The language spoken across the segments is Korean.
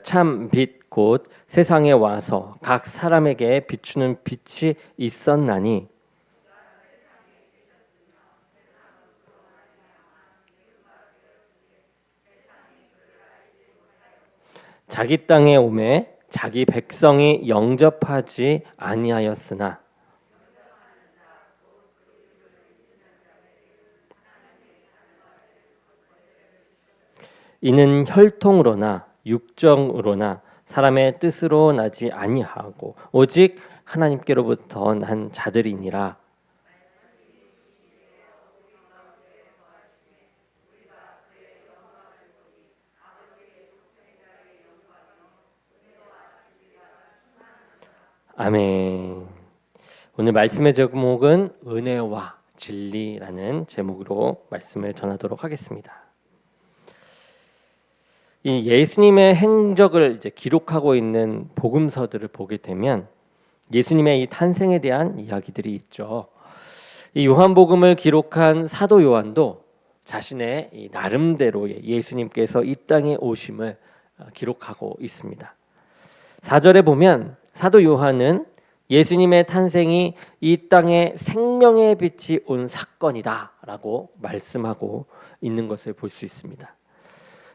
참 빛 곧 세상에 와서 각 사람에게 비추는 빛이 있었나니 자기 땅에 오매 자기 백성이 영접하지 아니하였으나 이는 혈통으로나 육정으로나 사람의 뜻으로 나지 아니하고 오직 하나님께로부터 난 자들이니라. 아멘. 오늘 말씀의 제목은 은혜와 진리라는 제목으로 말씀을 전하도록 하겠습니다. 이 예수님의 행적을 이제 기록하고 있는 복음서들을 보게 되면 예수님의 이 탄생에 대한 이야기들이 있죠. 이 요한복음을 기록한 사도 요한도 자신의 이 나름대로의 예수님께서 이 땅에 오심을 기록하고 있습니다. 4절에 보면 사도 요한은 예수님의 탄생이 이 땅에 생명의 빛이 온 사건이다라고 말씀하고 있는 것을 볼 수 있습니다.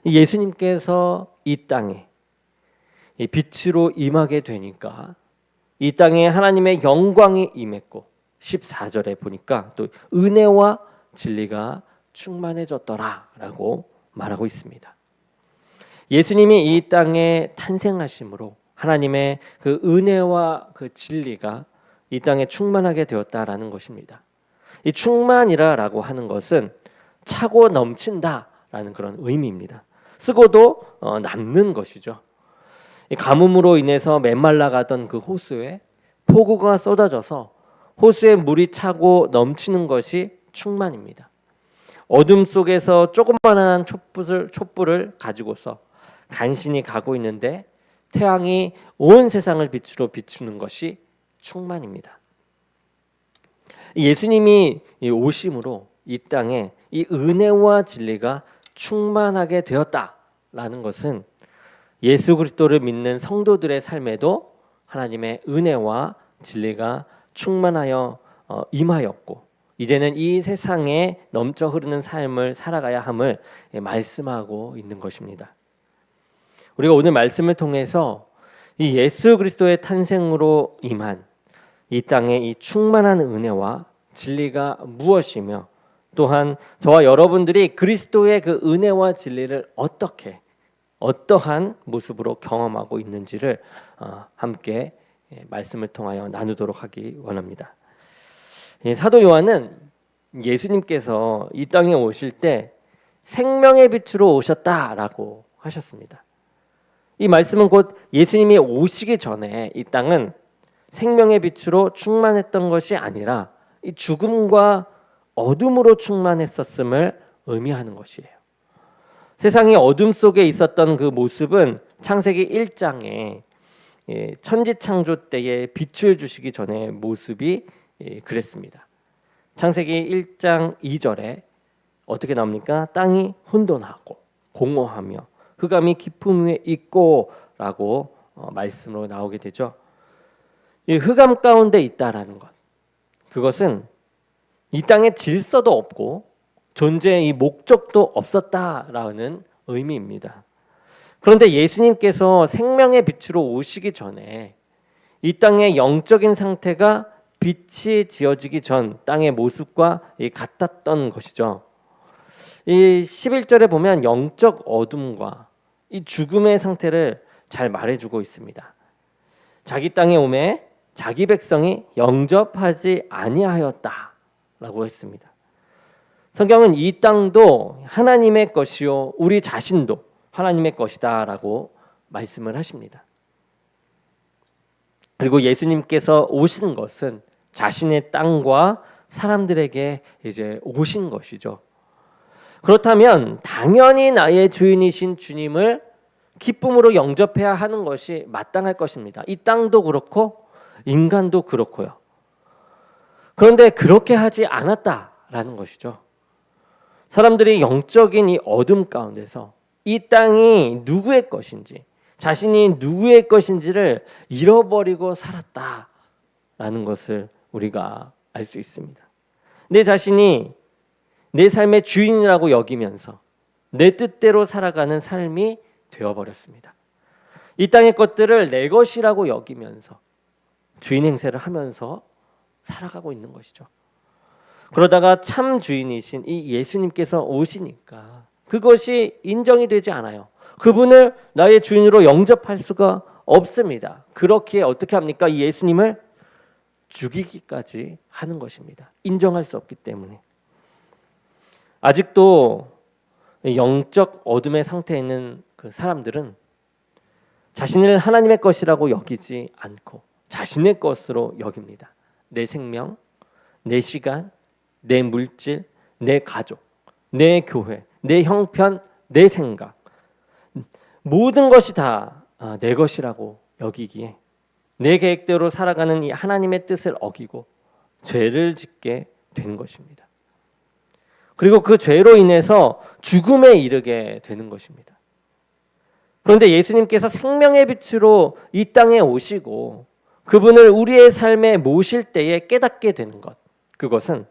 예수님께서 이 땅에 빛으로 임하게 되니까 이 땅에 하나님의 영광이 임했고 14절에 보니까 또 은혜와 진리가 충만해졌더라라고 말하고 있습니다. 예수님이 이 땅에 탄생하심으로 하나님의 그 은혜와 그 진리가 이 땅에 충만하게 되었다라는 것입니다. 이 충만이라고 하는 것은 차고 넘친다라는 그런 의미입니다. 쓰고도 남는 것이죠. 이 가뭄으로 인해서 메말라가던 그 호수에 폭우가 쏟아져서 호수에 물이 차고 넘치는 것이 충만입니다. 어둠 속에서 조그마한 촛불을 가지고서 간신히 가고 있는데 태양이 온 세상을 빛으로 비추는 것이 충만입니다. 예수님이 오심으로 이 땅에 이 은혜와 진리가 충만하게 되었다라는 것은 예수 그리스도를 믿는 성도들의 삶에도 하나님의 은혜와 진리가 충만하여 임하였고 이제는 이 세상에 넘쳐 흐르는 삶을 살아가야 함을 말씀하고 있는 것입니다. 우리가 오늘 말씀을 통해서 이 예수 그리스도의 탄생으로 임한 이 땅의 이 충만한 은혜와 진리가 무엇이며 또한 저와 여러분들이 그리스도의 그 은혜와 진리를 어떠한 모습으로 경험하고 있는지를 함께 말씀을 통하여 나누도록 하기 원합니다. 사도 요한은 예수님께서 이 땅에 오실 때 생명의 빛으로 오셨다라고 하셨습니다. 이 말씀은 곧 예수님이 오시기 전에 이 땅은 생명의 빛으로 충만했던 것이 아니라 이 죽음과 어둠으로 충만했었음을 의미하는 것이에요. 세상이 어둠 속에 있었던 그 모습은 창세기 1장에 천지창조 때에 빛을 주시기 전의 모습이 그랬습니다. 창세기 1장 2절에 어떻게 나옵니까? 땅이 혼돈하고 공허하며 흑암이 깊음 위에 있고라고 말씀으로 나오게 되죠. 이 흑암 가운데 있다라는 것, 그것은 이 땅에 질서도 없고 존재의 이 목적도 없었다라는 의미입니다. 그런데 예수님께서 생명의 빛으로 오시기 전에 이 땅의 영적인 상태가 빛이 지어지기 전 땅의 모습과 같았던 것이죠. 이 11절에 보면 영적 어둠과 이 죽음의 상태를 잘 말해주고 있습니다. 자기 땅에 오매 자기 백성이 영접하지 아니하였다라고 했습니다. 성경은 이 땅도 하나님의 것이요 우리 자신도 하나님의 것이다라고 말씀을 하십니다. 그리고 예수님께서 오신 것은 자신의 땅과 사람들에게 이제 오신 것이죠. 그렇다면 당연히 나의 주인이신 주님을 기쁨으로 영접해야 하는 것이 마땅할 것입니다. 이 땅도 그렇고 인간도 그렇고요. 그런데 그렇게 하지 않았다라는 것이죠. 사람들이 영적인 이 어둠 가운데서 이 땅이 누구의 것인지 자신이 누구의 것인지를 잃어버리고 살았다라는 것을 우리가 알 수 있습니다. 내 자신이 내 삶의 주인이라고 여기면서 내 뜻대로 살아가는 삶이 되어버렸습니다. 이 땅의 것들을 내 것이라고 여기면서 주인 행세를 하면서 살아가고 있는 것이죠. 그러다가 참 주인이신 이 예수님께서 오시니까 그것이 인정이 되지 않아요. 그분을 나의 주인으로 영접할 수가 없습니다. 그렇기에 어떻게 합니까? 이 예수님을 죽이기까지 하는 것입니다. 인정할 수 없기 때문에. 아직도 영적 어둠의 상태에 있는 그 사람들은 자신을 하나님의 것이라고 여기지 않고 자신의 것으로 여깁니다. 내 생명, 내 시간, 내 물질, 내 가족, 내 교회, 내 형편, 내 생각, 모든 것이 다 내 것이라고 여기기에 내 계획대로 살아가는 이 하나님의 뜻을 어기고 죄를 짓게 된 것입니다. 그리고 그 죄로 인해서 죽음에 이르게 되는 것입니다. 그런데 예수님께서 생명의 빛으로 이 땅에 오시고 그분을 우리의 삶에 모실 때에 깨닫게 되는 것, 그것은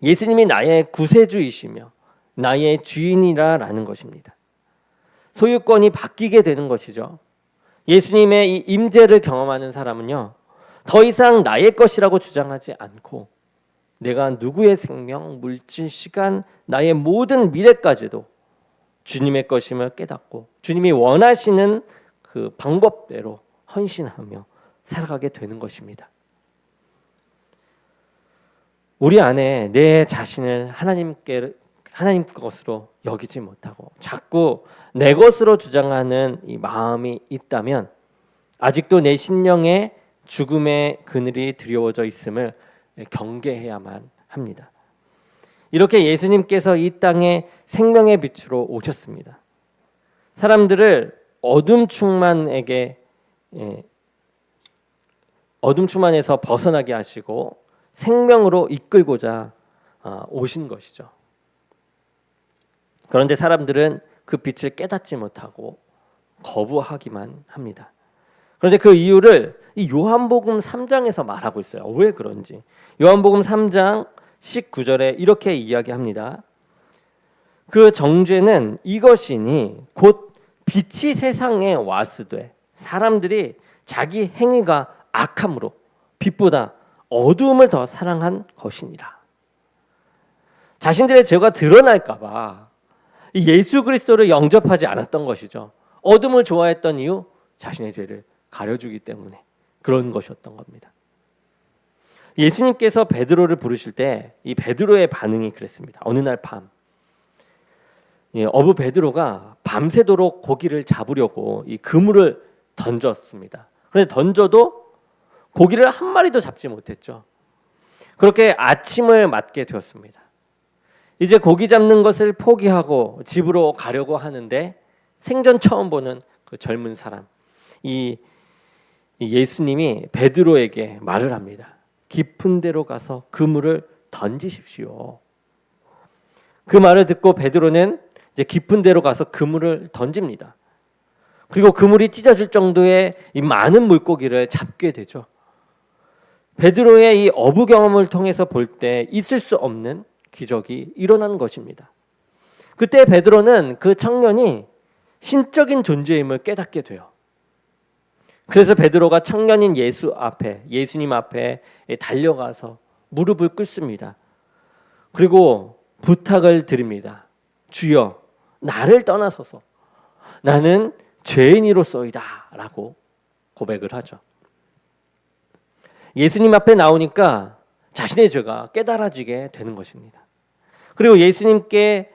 예수님이 나의 구세주이시며 나의 주인이라는 것입니다. 소유권이 바뀌게 되는 것이죠. 예수님의 이 임재를 경험하는 사람은요, 더 이상 나의 것이라고 주장하지 않고 내가 누구의 생명, 물질, 시간, 나의 모든 미래까지도 주님의 것임을 깨닫고 주님이 원하시는 그 방법대로 헌신하며 살아가게 되는 것입니다. 우리 안에 내 자신을 하나님 것으로 여기지 못하고 자꾸 내 것으로 주장하는 이 마음이 있다면 아직도 내 심령에 죽음의 그늘이 드리워져 있음을 경계해야만 합니다. 이렇게 예수님께서 이 땅에 생명의 빛으로 오셨습니다. 사람들을 어둠 충만에서 벗어나게 하시고 생명으로 이끌고자 오신 것이죠. 그런데 사람들은 그 빛을 깨닫지 못하고 거부하기만 합니다. 그런데 그 이유를 이 요한복음 3장에서 말하고 있어요. 왜 그런지. 요한복음 3장 19절에 이렇게 이야기합니다. 그 정죄는 이것이니 곧 빛이 세상에 왔으되 사람들이 자기 행위가 악함으로 빛보다 어두움을 더 사랑한 것이니라. 자신들의 죄가 드러날까 봐 예수 그리스도를 영접하지 않았던 것이죠. 어둠을 좋아했던 이유, 자신의 죄를 가려주기 때문에 그런 것이었던 겁니다. 예수님께서 베드로를 부르실 때 이 베드로의 반응이 그랬습니다. 어느 날 밤 어부 베드로가 밤새도록 고기를 잡으려고 이 그물을 던졌습니다. 그런데 던져도 고기를 한 마리도 잡지 못했죠. 그렇게 아침을 맞게 되었습니다. 이제 고기 잡는 것을 포기하고 집으로 가려고 하는데 생전 처음 보는 그 젊은 사람, 이 예수님이 베드로에게 말을 합니다. 깊은 데로 가서 그물을 던지십시오. 그 말을 듣고 베드로는 이제 깊은 데로 가서 그물을 던집니다. 그리고 그물이 찢어질 정도의 이 많은 물고기를 잡게 되죠. 베드로의 이 어부 경험을 통해서 볼 때 있을 수 없는 기적이 일어난 것입니다. 그때 베드로는 그 청년이 신적인 존재임을 깨닫게 돼요. 그래서 베드로가 청년인 예수님 앞에 달려가서 무릎을 꿇습니다. 그리고 부탁을 드립니다. 주여, 나를 떠나소서. 나는 죄인이로소이다 라고 고백을 하죠. 예수님 앞에 나오니까 자신의 죄가 깨달아지게 되는 것입니다. 그리고 예수님께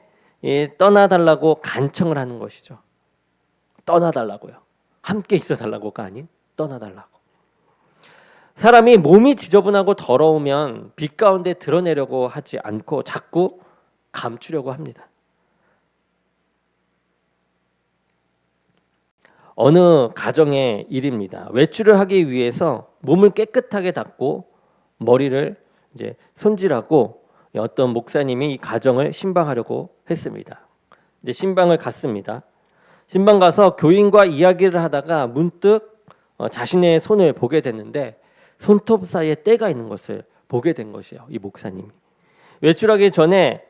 떠나달라고 간청을 하는 것이죠. 떠나달라고요. 함께 있어달라고가 아닌 떠나달라고. 사람이 몸이 지저분하고 더러우면 빛 가운데 드러내려고 하지 않고 자꾸 감추려고 합니다. 어느 가정의 일입니다. 외출을 하기 위해서 몸을 깨끗하게 닦고 머리를 이제 손질하고 어떤 목사님이 이 가정을 신방하려고 했습니다. 이제 신방을 갔습니다. 신방 가서 교인과 이야기를 하다가 문득 자신의 손을 보게 됐는데 손톱 사이에 때가 있는 것을 보게 된 것이에요. 이 목사님이 외출하기 전에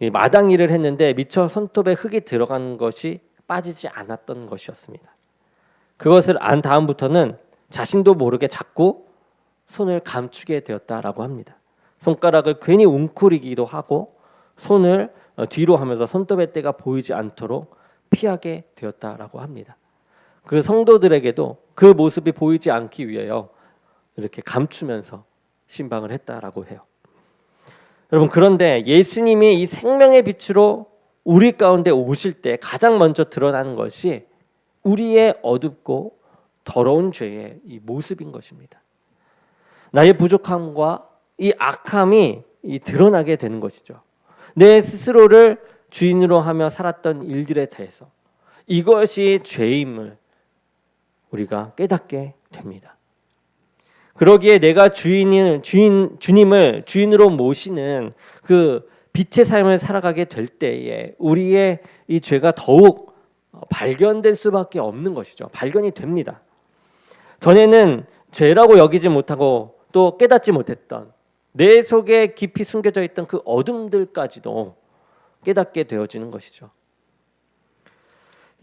이 마당 일을 했는데 미처 손톱에 흙이 들어간 것이 빠지지 않았던 것이었습니다. 그것을 안 다음부터는 자신도 모르게 자꾸 손을 감추게 되었다라고 합니다. 손가락을 괜히 웅크리기도 하고 손을 뒤로 하면서 손톱의 때가 보이지 않도록 피하게 되었다라고 합니다. 그 성도들에게도 그 모습이 보이지 않기 위하여 이렇게 감추면서 신방을 했다라고 해요. 여러분, 그런데 예수님이 이 생명의 빛으로 우리 가운데 오실 때 가장 먼저 드러나는 것이 우리의 어둡고 더러운 죄의 이 모습인 것입니다. 나의 부족함과 이 악함이 드러나게 되는 것이죠. 내 스스로를 주인으로 하며 살았던 일들에 대해서 이것이 죄임을 우리가 깨닫게 됩니다. 그러기에 내가 주님을 주인으로 모시는 그 빛의 삶을 살아가게 될 때에 우리의 이 죄가 더욱 발견될 수밖에 없는 것이죠. 발견이 됩니다. 전에는 죄라고 여기지 못하고 또 깨닫지 못했던 내 속에 깊이 숨겨져 있던 그 어둠들까지도 깨닫게 되어지는 것이죠.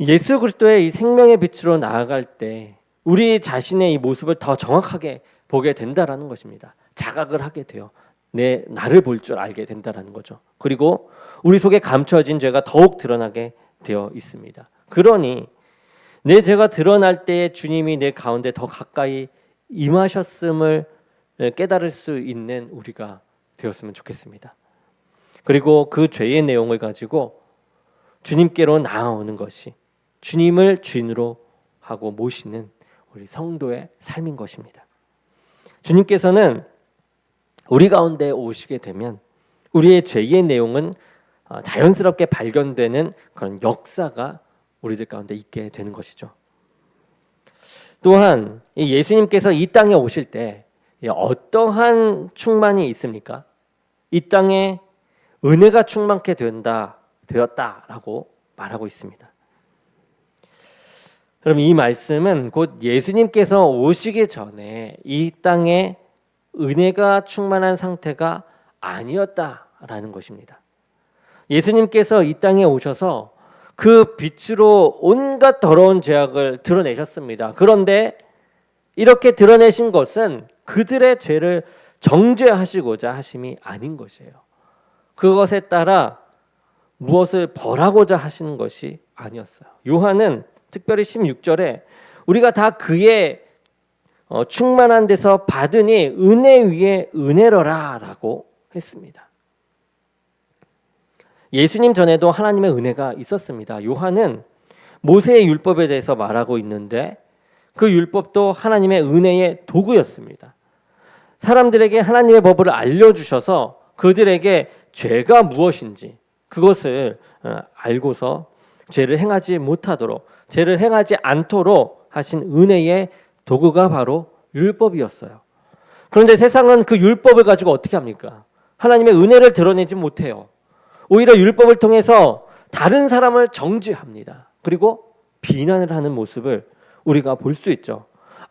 예수 그리스도의 이 생명의 빛으로 나아갈 때 우리 자신의 이 모습을 더 정확하게 보게 된다라는 것입니다. 자각을 하게 돼요. 나를 볼 줄 알게 된다라는 거죠. 그리고 우리 속에 감춰진 죄가 더욱 드러나게 되어 있습니다. 그러니 내 죄가 드러날 때에 주님이 내 가운데 더 가까이 임하셨음을 깨달을 수 있는 우리가 되었으면 좋겠습니다. 그리고 그 죄의 내용을 가지고 주님께로 나아오는 것이 주님을 주인으로 하고 모시는 우리 성도의 삶인 것입니다. 주님께서는 우리 가운데 오시게 되면 우리의 죄의 내용은 자연스럽게 발견되는 그런 역사가 우리들 가운데 있게 되는 것이죠. 또한 예수님께서 이 땅에 오실 때 어떠한 충만이 있습니까? 이 땅에 은혜가 충만케 되었다라고 말하고 있습니다. 그럼 이 말씀은 곧 예수님께서 오시기 전에 이 땅에 은혜가 충만한 상태가 아니었다라는 것입니다. 예수님께서 이 땅에 오셔서 그 빛으로 온갖 더러운 죄악을 드러내셨습니다. 그런데 이렇게 드러내신 것은 그들의 죄를 정죄하시고자 하심이 아닌 것이에요. 그것에 따라 무엇을 벌하고자 하시는 것이 아니었어요. 요한은 특별히 16절에 우리가 다 그의 충만한 데서 받으니 은혜 위에 은혜로라 라고 했습니다. 예수님 전에도 하나님의 은혜가 있었습니다. 요한은 모세의 율법에 대해서 말하고 있는데 그 율법도 하나님의 은혜의 도구였습니다. 사람들에게 하나님의 법을 알려주셔서 그들에게 죄가 무엇인지 그것을 알고서 죄를 행하지 못하도록, 죄를 행하지 않도록 하신 은혜의 도구가 바로 율법이었어요. 그런데 세상은 그 율법을 가지고 어떻게 합니까? 하나님의 은혜를 드러내지 못해요. 오히려 율법을 통해서 다른 사람을 정죄합니다. 그리고 비난을 하는 모습을 우리가 볼 수 있죠.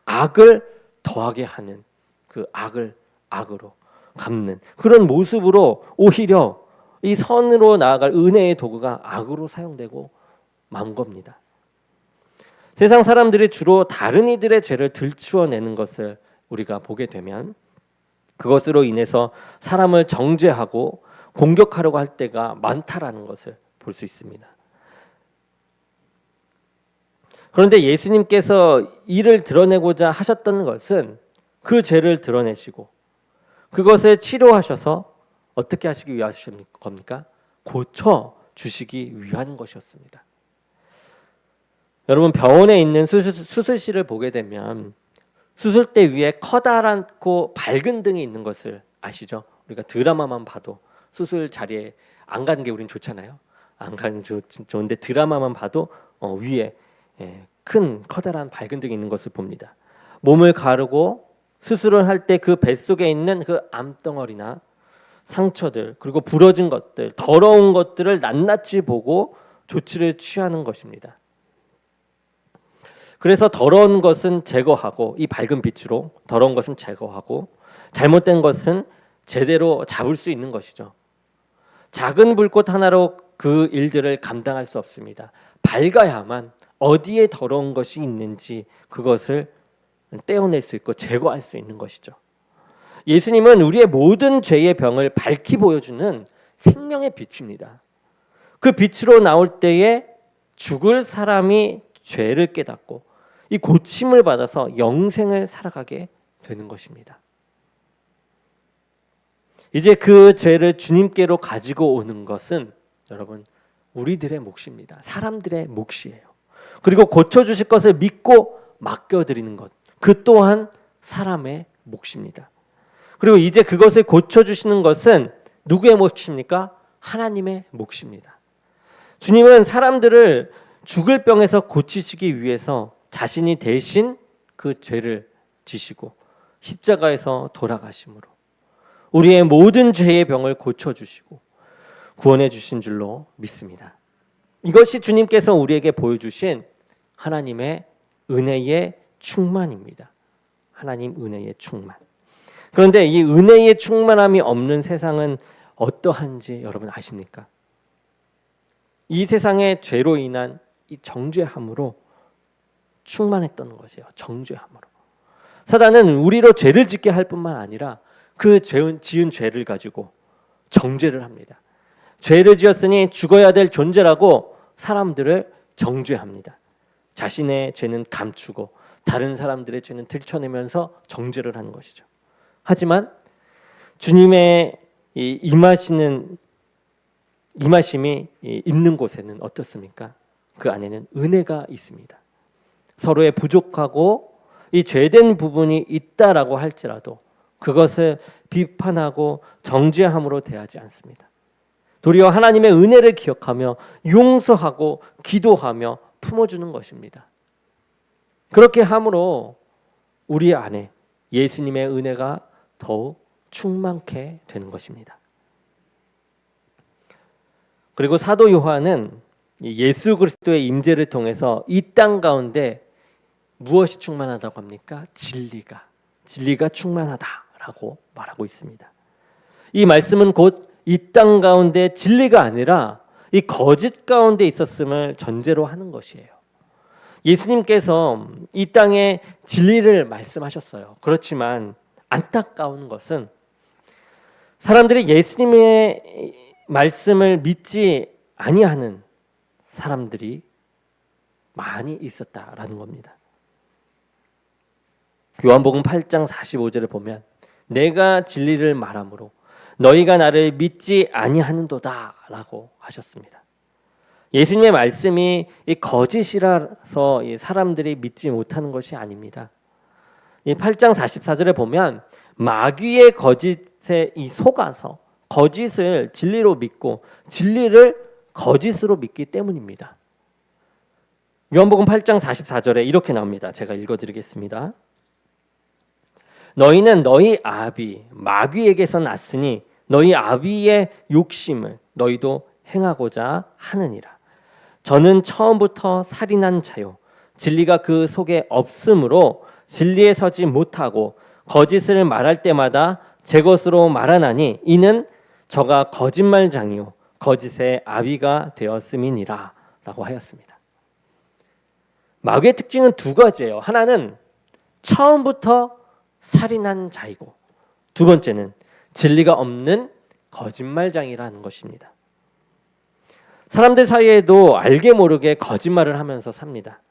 악을 더하게 하는, 그 악을 악으로 갚는 그런 모습으로 오히려 이 선으로 나아갈 은혜의 도구가 악으로 사용되고 만 겁니다. 세상 사람들이 주로 다른 이들의 죄를 들추어내는 것을 우리가 보게 되면 그것으로 인해서 사람을 정죄하고 공격하려고 할 때가 많다라는 것을 볼 수 있습니다. 그런데 예수님께서 이를 드러내고자 하셨던 것은 그 죄를 드러내시고 그것을 치료하셔서 어떻게 하시기 위하신 겁니까? 고쳐 주시기 위한 것이었습니다. 여러분, 병원에 있는 수술실을 보게 되면 수술대 위에 커다랗고 밝은 등이 있는 것을 아시죠? 우리가 드라마만 봐도 수술 자리에 안 가는 게 우린 좋잖아요. 안 가는 좋은데 드라마만 봐도 위에 큰 커다란 밝은 등이 있는 것을 봅니다. 몸을 가르고 수술을 할 때 그 뱃속에 있는 그 암덩어리나 상처들, 그리고 부러진 것들, 더러운 것들을 낱낱이 보고 조치를 취하는 것입니다. 그래서 더러운 것은 제거하고, 이 밝은 빛으로 더러운 것은 제거하고, 잘못된 것은 제대로 잡을 수 있는 것이죠. 작은 불꽃 하나로 그 일들을 감당할 수 없습니다. 밝아야만 어디에 더러운 것이 있는지 그것을 떼어낼 수 있고 제거할 수 있는 것이죠. 예수님은 우리의 모든 죄의 병을 밝히 보여주는 생명의 빛입니다. 그 빛으로 나올 때에 죽을 사람이 죄를 깨닫고 이 고침을 받아서 영생을 살아가게 되는 것입니다. 이제 그 죄를 주님께로 가지고 오는 것은 여러분 우리들의 몫입니다. 사람들의 몫이에요. 그리고 고쳐주실 것을 믿고 맡겨드리는 것, 그 또한 사람의 몫입니다. 그리고 이제 그것을 고쳐주시는 것은 누구의 몫입니까? 하나님의 몫입니다. 주님은 사람들을 죽을 병에서 고치시기 위해서 자신이 대신 그 죄를 지시고 십자가에서 돌아가심으로 우리의 모든 죄의 병을 고쳐주시고 구원해 주신 줄로 믿습니다. 이것이 주님께서 우리에게 보여주신 하나님의 은혜의 충만입니다. 하나님 은혜의 충만. 그런데 이 은혜의 충만함이 없는 세상은 어떠한지 여러분 아십니까? 이 세상의 죄로 인한 이 정죄함으로 충만했던 것이에요. 정죄함으로. 사단은 우리로 죄를 짓게 할 뿐만 아니라 그 지은 죄를 가지고 정죄를 합니다. 죄를 지었으니 죽어야 될 존재라고 사람들을 정죄합니다. 자신의 죄는 감추고 다른 사람들의 죄는 들춰내면서 정죄를 하는 것이죠. 하지만 주님의 임하심이 있는 곳에는 어떻습니까? 그 안에는 은혜가 있습니다. 서로의 부족하고 이 죄된 부분이 있다라고 할지라도 그것을 비판하고 정죄함으로 대하지 않습니다. 도리어 하나님의 은혜를 기억하며 용서하고 기도하며 품어주는 것입니다. 그렇게 함으로 우리 안에 예수님의 은혜가 더욱 충만케 되는 것입니다. 그리고 사도 요한은 예수 그리스도의 임재를 통해서 이 땅 가운데 무엇이 충만하다고 합니까? 진리가 충만하다라고 말하고 있습니다. 이 말씀은 곧 이 땅 가운데 진리가 아니라 이 거짓 가운데 있었음을 전제로 하는 것이에요. 예수님께서 이 땅에 진리를 말씀하셨어요. 그렇지만 안타까운 것은 사람들이 예수님의 말씀을 믿지 아니하는 사람들이 많이 있었다라는 겁니다. 요한복음 8장 45절을 보면 내가 진리를 말하므로 너희가 나를 믿지 아니하는도다라고 하셨습니다. 예수님의 말씀이 이 거짓이라서 이 사람들이 믿지 못하는 것이 아닙니다. 이 8장 44절에 보면 마귀의 거짓에 이 속아서 거짓을 진리로 믿고 진리를 거짓으로 믿기 때문입니다. 요한복음 8장 44절에 이렇게 나옵니다. 제가 읽어드리겠습니다. 너희는 너희 아비 마귀에게서 났으니 너희 아비의 욕심을 너희도 행하고자 하느니라. 저는 처음부터 살인한 자요 진리가 그 속에 없으므로 진리에 서지 못하고 거짓을 말할 때마다 제 것으로 말하나니 이는 저가 거짓말장이요 거짓의 아비가 되었음이니라 라고 하였습니다. 마귀의 특징은 두 가지예요. 하나는 처음부터 살인한 자이고 두 번째는 진리가 없는 거짓말장이라는 것입니다. 사람들 사이에도 알게 모르게 거짓말을 하면서 삽니다.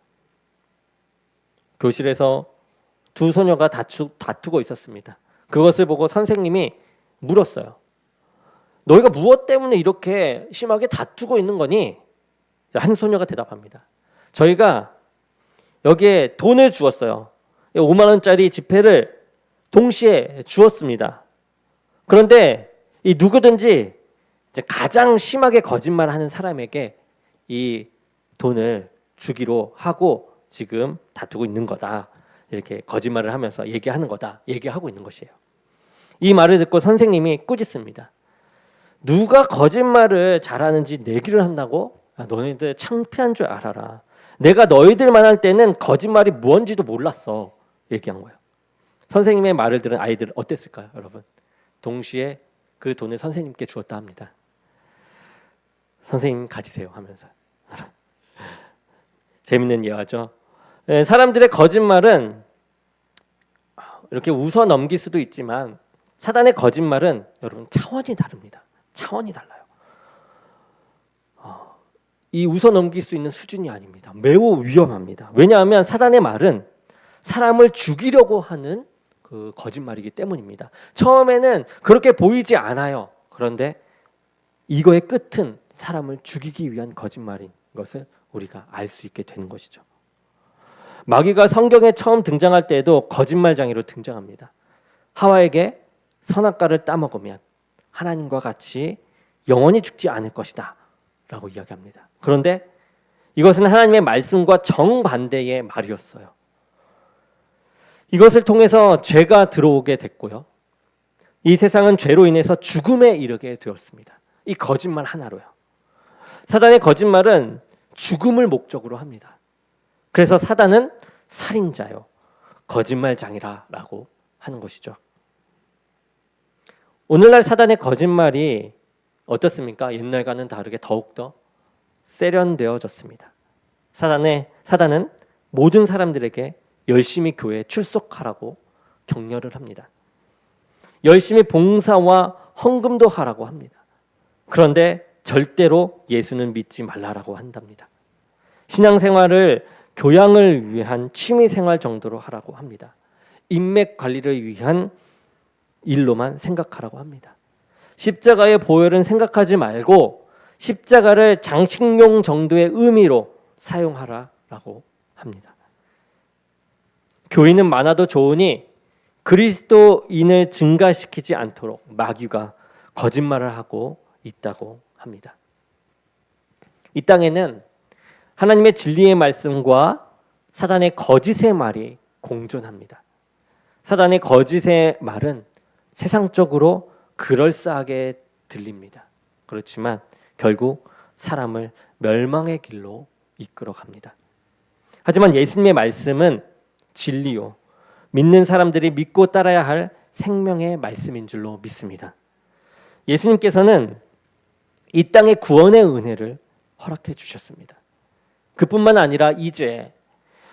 교실에서 두 소녀가 다투고 있었습니다. 그것을 보고 선생님이 물었어요. 너희가 무엇 때문에 이렇게 심하게 다투고 있는 거니? 한 소녀가 대답합니다. 저희가 여기에 돈을 주었어요. 5만 원짜리 지폐를 동시에 주었습니다. 그런데 이 누구든지 이제 가장 심하게 거짓말하는 사람에게 이 돈을 주기로 하고 지금 다투고 있는 거다. 이렇게 거짓말을 하면서 얘기하는 거다. 얘기하고 있는 것이에요. 이 말을 듣고 선생님이 꾸짖습니다. 누가 거짓말을 잘하는지 내기를 한다고? 너희들 창피한 줄 알아라. 내가 너희들 만날 때는 거짓말이 무언지도 몰랐어. 얘기한 거예요. 선생님의 말을 들은 아이들은 어땠을까요, 여러분? 동시에 그 돈을 선생님께 주었다 합니다. 선생님 가지세요 하면서. 재밌는 예화죠. 사람들의 거짓말은 이렇게 웃어 넘길 수도 있지만 사단의 거짓말은 여러분 차원이 다릅니다. 차원이 달라요. 이 웃어 넘길 수 있는 수준이 아닙니다. 매우 위험합니다. 왜냐하면 사단의 말은 사람을 죽이려고 하는 그 거짓말이기 때문입니다. 처음에는 그렇게 보이지 않아요. 그런데 이거의 끝은 사람을 죽이기 위한 거짓말인 것을 우리가 알 수 있게 되는 것이죠. 마귀가 성경에 처음 등장할 때에도 거짓말장애로 등장합니다. 하와에게 선악과를 따먹으면 하나님과 같이 영원히 죽지 않을 것이다 라고 이야기합니다. 그런데 이것은 하나님의 말씀과 정반대의 말이었어요. 이것을 통해서 죄가 들어오게 됐고요. 이 세상은 죄로 인해서 죽음에 이르게 되었습니다. 이 거짓말 하나로요. 사단의 거짓말은 죽음을 목적으로 합니다. 그래서 사단은 살인자요, 거짓말장이라고 하는 것이죠. 오늘날 사단의 거짓말이 어떻습니까? 옛날과는 다르게 더욱더 세련되어졌습니다. 사단은 모든 사람들에게 열심히 교회에 출석하라고 격려를 합니다. 열심히 봉사와 헌금도 하라고 합니다. 그런데 절대로 예수는 믿지 말라라고 한답니다. 신앙생활을 교양을 위한 취미생활 정도로 하라고 합니다. 인맥 관리를 위한 일로만 생각하라고 합니다. 십자가의 보혈은 생각하지 말고 십자가를 장식용 정도의 의미로 사용하라라고 합니다. 교인은 많아도 좋으니 그리스도인을 증가시키지 않도록 마귀가 거짓말을 하고 있다고 합니다. 이 땅에는 하나님의 진리의 말씀과 사단의 거짓의 말이 공존합니다. 사단의 거짓의 말은 세상적으로 그럴싸하게 들립니다. 그렇지만 결국 사람을 멸망의 길로 이끌어 갑니다. 하지만 예수님의 말씀은 진리요, 믿는 사람들이 믿고 따라야 할 생명의 말씀인 줄로 믿습니다. 예수님께서는 이 땅의 구원의 은혜를 허락해 주셨습니다. 그뿐만 아니라 이제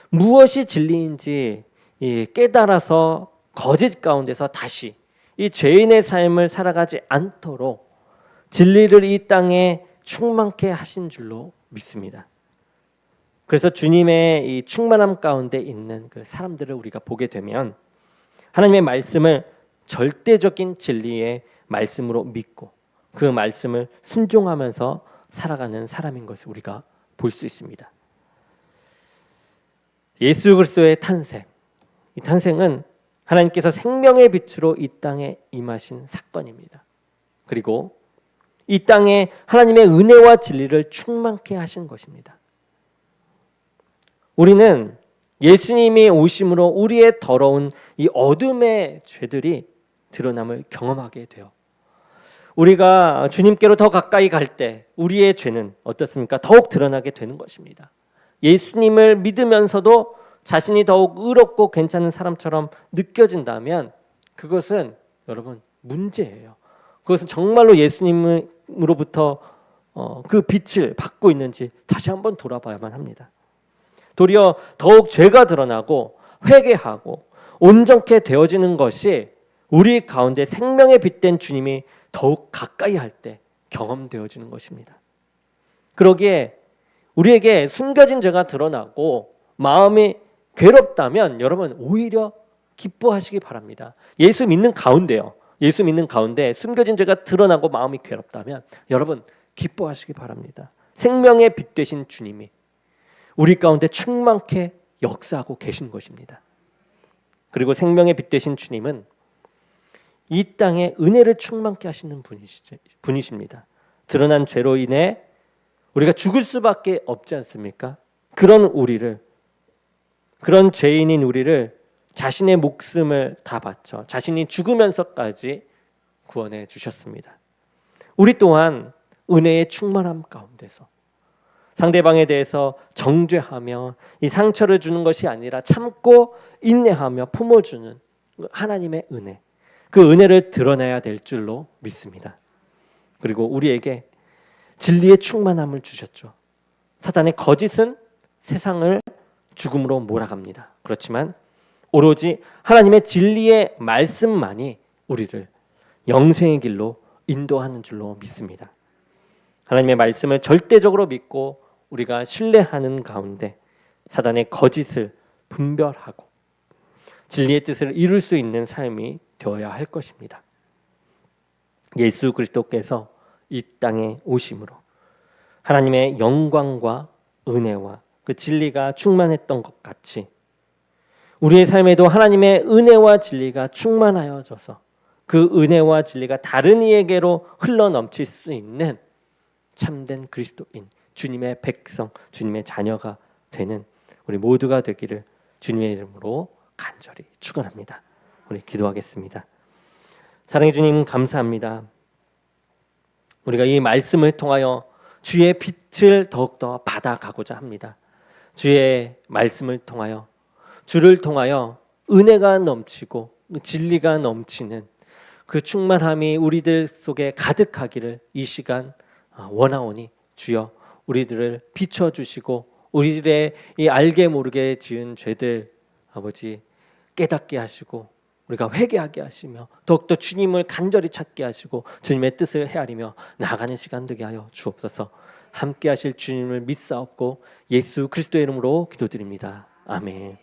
무엇이 진리인지 깨달아서 거짓 가운데서 다시 이 죄인의 삶을 살아가지 않도록 진리를 이 땅에 충만케 하신 줄로 믿습니다. 그래서 주님의 이 충만함 가운데 있는 그 사람들을 우리가 보게 되면 하나님의 말씀을 절대적인 진리의 말씀으로 믿고 그 말씀을 순종하면서 살아가는 사람인 것을 우리가 볼 수 있습니다. 예수 그리스도의 탄생, 이 탄생은 하나님께서 생명의 빛으로 이 땅에 임하신 사건입니다. 그리고 이 땅에 하나님의 은혜와 진리를 충만케 하신 것입니다. 우리는 예수님이 오심으로 우리의 더러운 이 어둠의 죄들이 드러남을 경험하게 돼요. 우리가 주님께로 더 가까이 갈 때 우리의 죄는 어떻습니까? 더욱 드러나게 되는 것입니다. 예수님을 믿으면서도 자신이 더욱 의롭고 괜찮은 사람처럼 느껴진다면 그것은 여러분 문제예요. 그것은 정말로 예수님으로부터 그 빛을 받고 있는지 다시 한번 돌아봐야만 합니다. 도리어 더욱 죄가 드러나고 회개하고 온전케 되어지는 것이 우리 가운데 생명의 빛된 주님이 더욱 가까이 할 때 경험되어지는 것입니다. 그러기에 우리에게 숨겨진 죄가 드러나고 마음이 괴롭다면 여러분 오히려 기뻐하시기 바랍니다. 예수 믿는 가운데 숨겨진 죄가 드러나고 마음이 괴롭다면 여러분 기뻐하시기 바랍니다. 생명의 빛 되신 주님이 우리 가운데 충만케 역사하고 계신 것입니다. 그리고 생명의 빛 되신 주님은 이 땅에 은혜를 충만케 하시는 분이십니다. 드러난 죄로 인해 우리가 죽을 수밖에 없지 않습니까? 그런 죄인인 우리를 자신의 목숨을 다 바쳐 자신이 죽으면서까지 구원해 주셨습니다. 우리 또한 은혜의 충만함 가운데서 상대방에 대해서 정죄하며 이 상처를 주는 것이 아니라 참고 인내하며 품어주는 하나님의 은혜, 그 은혜를 드러내야 될 줄로 믿습니다. 그리고 우리에게 진리의 충만함을 주셨죠. 사단의 거짓은 세상을 죽음으로 몰아갑니다. 그렇지만 오로지 하나님의 진리의 말씀만이 우리를 영생의 길로 인도하는 줄로 믿습니다. 하나님의 말씀을 절대적으로 믿고 우리가 신뢰하는 가운데 사단의 거짓을 분별하고 진리의 뜻을 이룰 수 있는 삶이 되어야 할 것입니다. 예수 그리스도께서 이 땅에 오심으로 하나님의 영광과 은혜와 그 진리가 충만했던 것 같이 우리의 삶에도 하나님의 은혜와 진리가 충만하여져서 그 은혜와 진리가 다른 이에게로 흘러넘칠 수 있는 참된 그리스도인, 주님의 백성, 주님의 자녀가 되는 우리 모두가 되기를 주님의 이름으로 간절히 축원합니다. 우리 기도하겠습니다. 사랑해 주님, 감사합니다. 우리가 이 말씀을 통하여 주의 빛을 더욱더 받아가고자 합니다. 주의 말씀을 통하여, 주를 통하여 은혜가 넘치고 진리가 넘치는 그 충만함이 우리들 속에 가득하기를 이 시간 원하오니 주여 우리들을 비춰주시고 우리들의 이 알게 모르게 지은 죄들 아버지 깨닫게 하시고 우리가 회개하게 하시며 더욱더 주님을 간절히 찾게 하시고 주님의 뜻을 헤아리며 나아가는 시간 되게 하여 주옵소서. 함께 하실 주님을 믿사옵고 예수 그리스도의 이름으로 기도드립니다. 아멘.